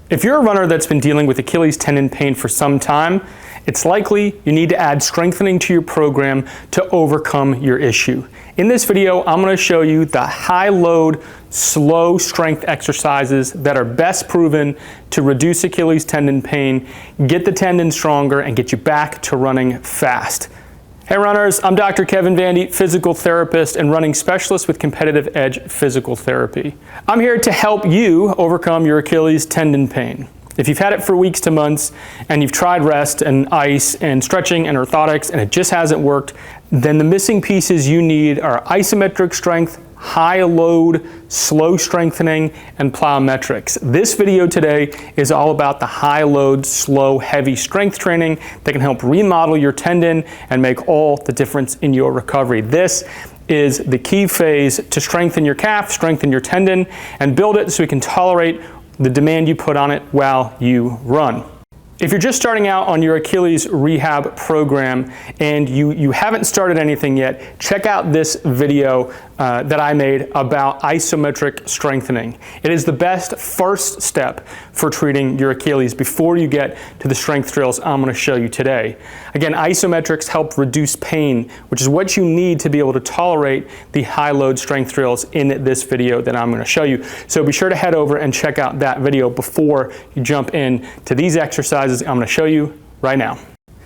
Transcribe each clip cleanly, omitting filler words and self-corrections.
If you're a runner that's been dealing with Achilles tendon pain for some time, it's likely you need to add strengthening to your program to overcome your issue. In this video, I'm going to show you the high load, slow strength exercises that are best proven to reduce Achilles tendon pain, get the tendon stronger, and get you back to running fast. Hey runners, I'm Dr. Kevin Vandy, physical therapist and running specialist with Competitive Edge Physical Therapy. I'm here to help you overcome your Achilles tendon pain. If you've had it for weeks to months and you've tried rest and ice and stretching and orthotics and it just hasn't worked, then the missing pieces you need are isometric strength, high load, slow strengthening, and plyometrics. This video today is all about the high load, slow, heavy strength training that can help remodel your tendon and make all the difference in your recovery. This is the key phase to strengthen your calf, strengthen your tendon, and build it so it can tolerate the demand you put on it while you run. If you're just starting out on your Achilles Rehab program and you haven't started anything yet, check out this video that I made about isometric strengthening. It is the best first step for treating your Achilles before you get to the strength drills I'm going to show you today. Again, isometrics help reduce pain, which is what you need to be able to tolerate the high load strength drills in this video that I'm going to show you. So be sure to head over and check out that video before you jump in to these exercises I'm going to show you right now.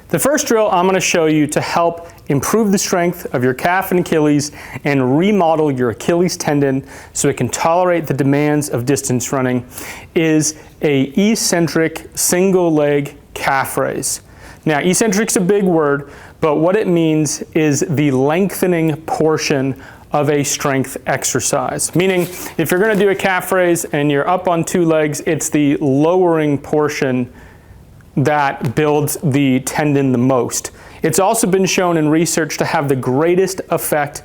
The first drill I'm going to show you to help improve the strength of your calf and Achilles and remodel your Achilles tendon so it can tolerate the demands of distance running is a eccentric single leg calf raise. Now, eccentric's a big word, but what it means is the lengthening portion of a strength exercise. Meaning, if you're going to do a calf raise and you're up on two legs, it's the lowering portion that builds the tendon the most. It's also been shown in research to have the greatest effect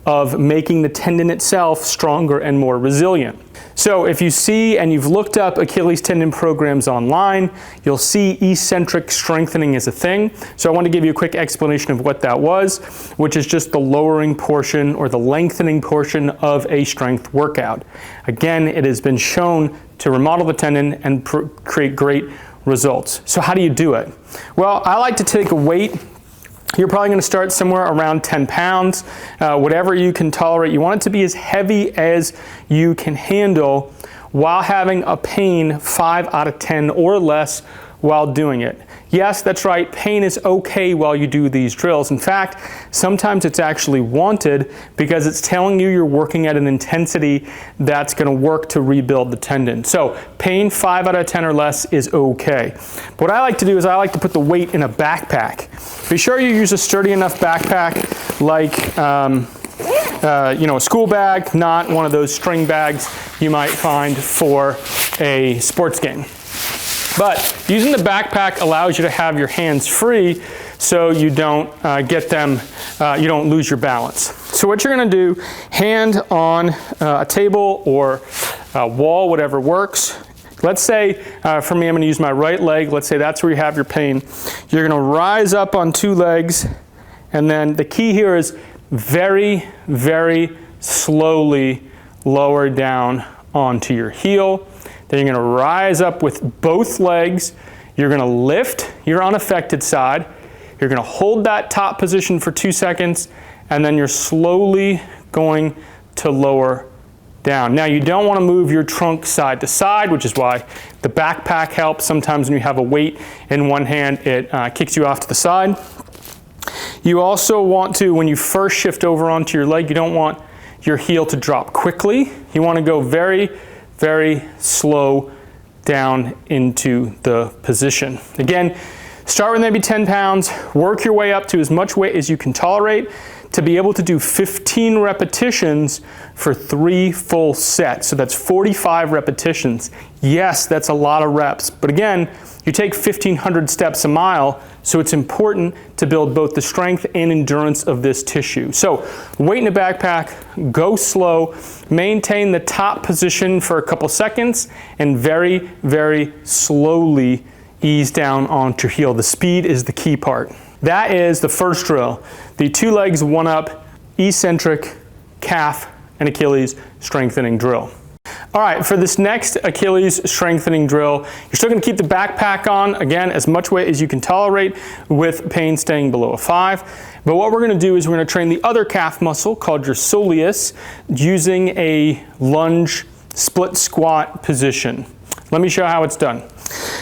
of making the tendon itself stronger and more resilient. So if you see and you've looked up Achilles tendon programs online, you'll see eccentric strengthening is a thing. So I want to give you a quick explanation of what that was, which is just the lowering portion or the lengthening portion of a strength workout. Again, it has been shown to remodel the tendon and create great results. So how do you do it? Well, I like to take a weight. You're probably going to start somewhere around 10 pounds, whatever you can tolerate. You want it to be as heavy as you can handle while having a pain 5 out of 10 or less while doing it. Yes, that's right, pain is okay while you do these drills. In fact, sometimes it's actually wanted because it's telling you you're working at an intensity that's going to work to rebuild the tendon. So pain 5 out of 10 or less is okay. What I like to do is I like to put the weight in a backpack. Be sure you use a sturdy enough backpack like a school bag, not one of those string bags you might find for a sports game. But using the backpack allows you to have your hands free so you don't you don't lose your balance. So what you're going to do, hand on a table or a wall, whatever works. Let's say, for me, I'm going to use my right leg. Let's say that's where you have your pain. You're going to rise up on two legs, and then the key here is very, very slowly lower down onto your heel. Then you're going to rise up with both legs. You're going to lift your unaffected side. You're going to hold that top position for 2 seconds, and then you're slowly going to lower down. Now, you don't want to move your trunk side to side, which is why the backpack helps. Sometimes when you have a weight in one hand, it kicks you off to the side. You also want to, when you first shift over onto your leg, you don't want your heel to drop quickly. You want to go very, very slow down into the position. Again, start with maybe 10 pounds, work your way up to as much weight as you can tolerate to be able to do 15 repetitions for 3 full sets. So that's 45 repetitions. Yes, that's a lot of reps, but again, you take 1,500 steps a mile, so it's important to build both the strength and endurance of this tissue. So weight in a backpack, go slow, maintain the top position for a couple seconds, and very, very slowly ease down onto your heel. The speed is the key part. That is the first drill. The 2 legs, 1 up, eccentric, calf, and Achilles strengthening drill. All right, for this next Achilles strengthening drill, you're still gonna keep the backpack on, again, as much weight as you can tolerate with pain staying below a 5. But what we're gonna do is we're gonna train the other calf muscle called your soleus using a lunge split squat position. Let me show you how it's done.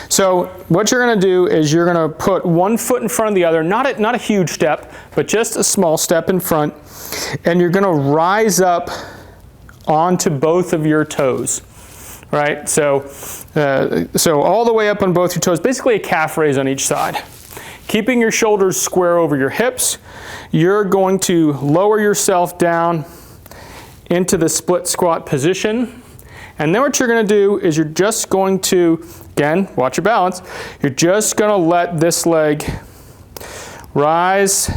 So what you're gonna do is you're gonna put one foot in front of the other, not a huge step, but just a small step in front, and you're gonna rise up onto both of your toes, right? So all the way up on both your toes, basically a calf raise on each side. Keeping your shoulders square over your hips, you're going to lower yourself down into the split squat position. And then what you're gonna do is you're just going to, again, watch your balance, you're just gonna let this leg rise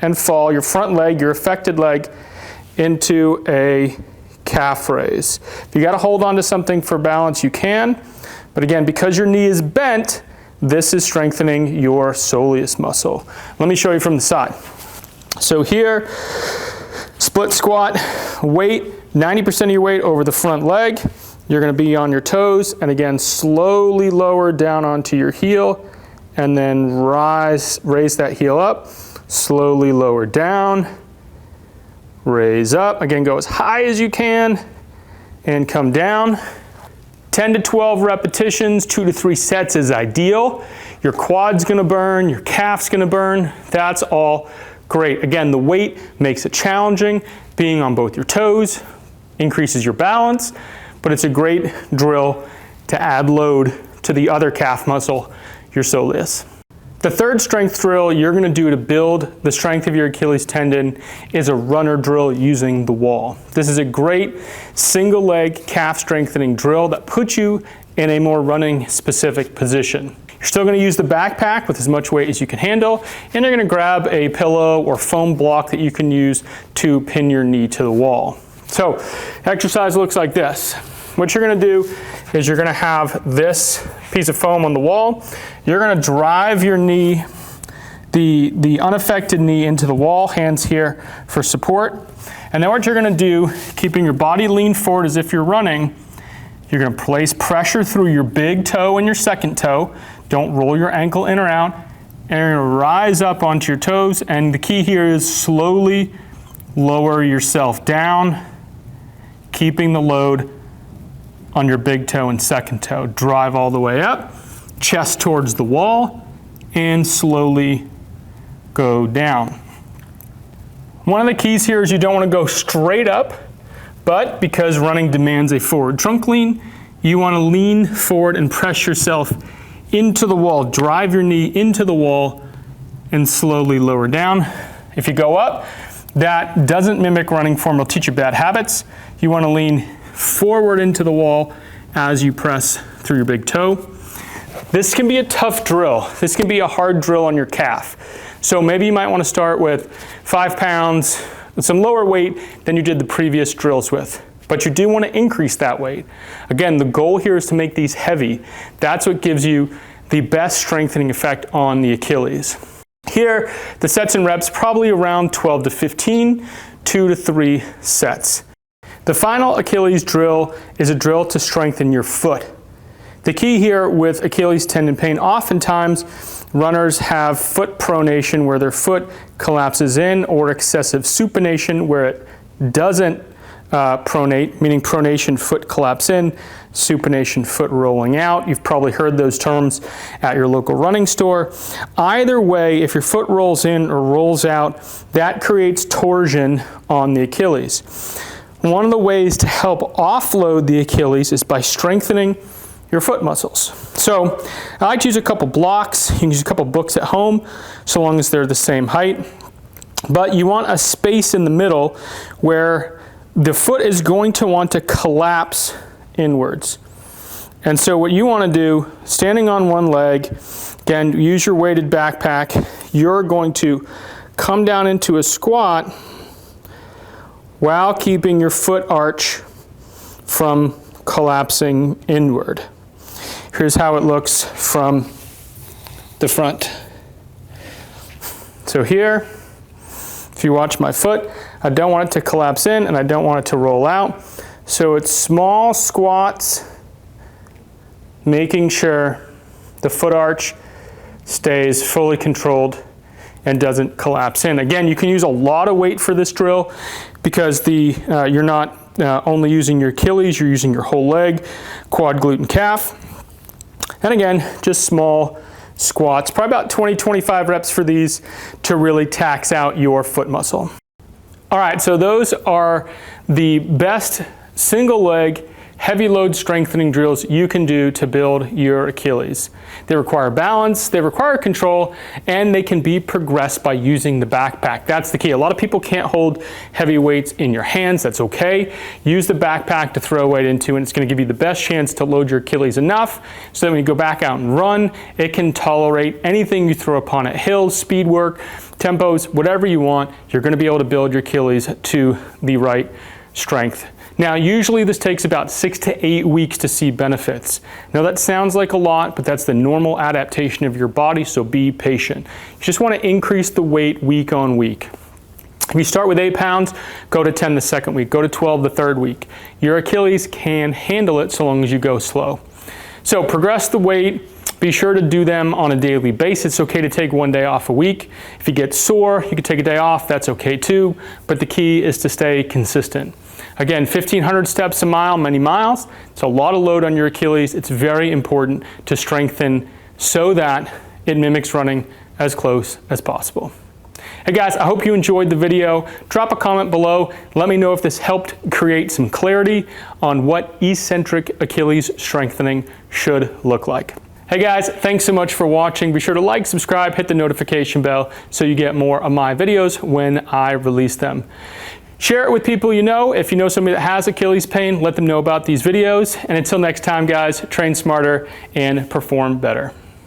and fall, your front leg, your affected leg, into a calf raise. If you gotta hold on to something for balance, you can. But again, because your knee is bent, this is strengthening your soleus muscle. Let me show you from the side. So here, split squat, weight, 90% of your weight over the front leg. You're gonna be on your toes, and again, slowly lower down onto your heel, and then raise that heel up, slowly lower down, raise up, again, go as high as you can, and come down. 10 to 12 repetitions, 2 to 3 sets is ideal. Your quad's gonna burn, your calf's gonna burn, that's all great. Again, the weight makes it challenging. Being on both your toes increases your balance, but it's a great drill to add load to the other calf muscle, your soleus. The third strength drill you're gonna do to build the strength of your Achilles tendon is a runner drill using the wall. This is a great single leg calf strengthening drill that puts you in a more running specific position. You're still gonna use the backpack with as much weight as you can handle, and you're gonna grab a pillow or foam block that you can use to pin your knee to the wall. So, exercise looks like this. What you're gonna do is you're gonna have this piece of foam on the wall. You're gonna drive your knee, the unaffected knee, into the wall, hands here for support. And then what you're gonna do, keeping your body lean forward as if you're running, you're gonna place pressure through your big toe and your second toe. Don't roll your ankle in or out. And you're gonna rise up onto your toes. And the key here is slowly lower yourself down, keeping the load on your big toe and second toe. Drive all the way up, chest towards the wall, and slowly go down. One of the keys here is you don't want to go straight up, but because running demands a forward trunk lean, you want to lean forward and press yourself into the wall. Drive your knee into the wall and slowly lower down. If you go up, that doesn't mimic running form. It'll teach you bad habits. You want to lean forward into the wall as you press through your big toe. This can be a tough drill. This can be a hard drill on your calf. So maybe you might want to start with 5 pounds, with some lower weight than you did the previous drills with. But you do want to increase that weight. Again, the goal here is to make these heavy. That's what gives you the best strengthening effect on the Achilles. Here, the sets and reps probably around 12 to 15, 2 to 3 sets. The final Achilles drill is a drill to strengthen your foot. The key here with Achilles tendon pain, oftentimes runners have foot pronation where their foot collapses in, or excessive supination where it doesn't pronate, meaning pronation foot collapse in, supination foot rolling out. You've probably heard those terms at your local running store. Either way, if your foot rolls in or rolls out, that creates torsion on the Achilles. One of the ways to help offload the Achilles is by strengthening your foot muscles. So I like to use a couple blocks. You can use a couple books at home, so long as they're the same height. But you want a space in the middle where the foot is going to want to collapse inwards. And so what you want to do, standing on one leg, again, use your weighted backpack, you're going to come down into a squat while keeping your foot arch from collapsing inward. Here's how it looks from the front. So here, if you watch my foot, I don't want it to collapse in and I don't want it to roll out. So it's small squats, making sure the foot arch stays fully controlled and doesn't collapse in. Again, you can use a lot of weight for this drill because you're not only using your Achilles, you're using your whole leg, quad, glute, and calf. And again, just small squats, probably about 20-25 reps for these to really tax out your foot muscle. All right, so those are the best single leg heavy load strengthening drills you can do to build your Achilles. They require balance, they require control, and they can be progressed by using the backpack. That's the key. A lot of people can't hold heavy weights in your hands. That's okay. Use the backpack to throw weight into, and it's going to give you the best chance to load your Achilles enough so that when you go back out and run, it can tolerate anything you throw upon it. Hills, speed work, tempos, whatever you want, you're going to be able to build your Achilles to the right strength. Now, usually this takes about 6 to 8 weeks to see benefits. Now, that sounds like a lot, but that's the normal adaptation of your body, so be patient. You just want to increase the weight week on week. If you start with 8 pounds, go to 10 the second week, go to 12 the third week. Your Achilles can handle it so long as you go slow. So progress the weight. Be sure to do them on a daily basis. It's okay to take one day off a week. If you get sore, you can take a day off. That's okay too. But the key is to stay consistent. Again, 1,500 steps a mile, many miles. It's a lot of load on your Achilles. It's very important to strengthen so that it mimics running as close as possible. Hey guys, I hope you enjoyed the video. Drop a comment below. Let me know if this helped create some clarity on what eccentric Achilles strengthening should look like. Hey guys, thanks so much for watching. Be sure to like, subscribe, hit the notification bell so you get more of my videos when I release them. Share it with people you know. If you know somebody that has Achilles pain, let them know about these videos. And until next time, guys, train smarter and perform better.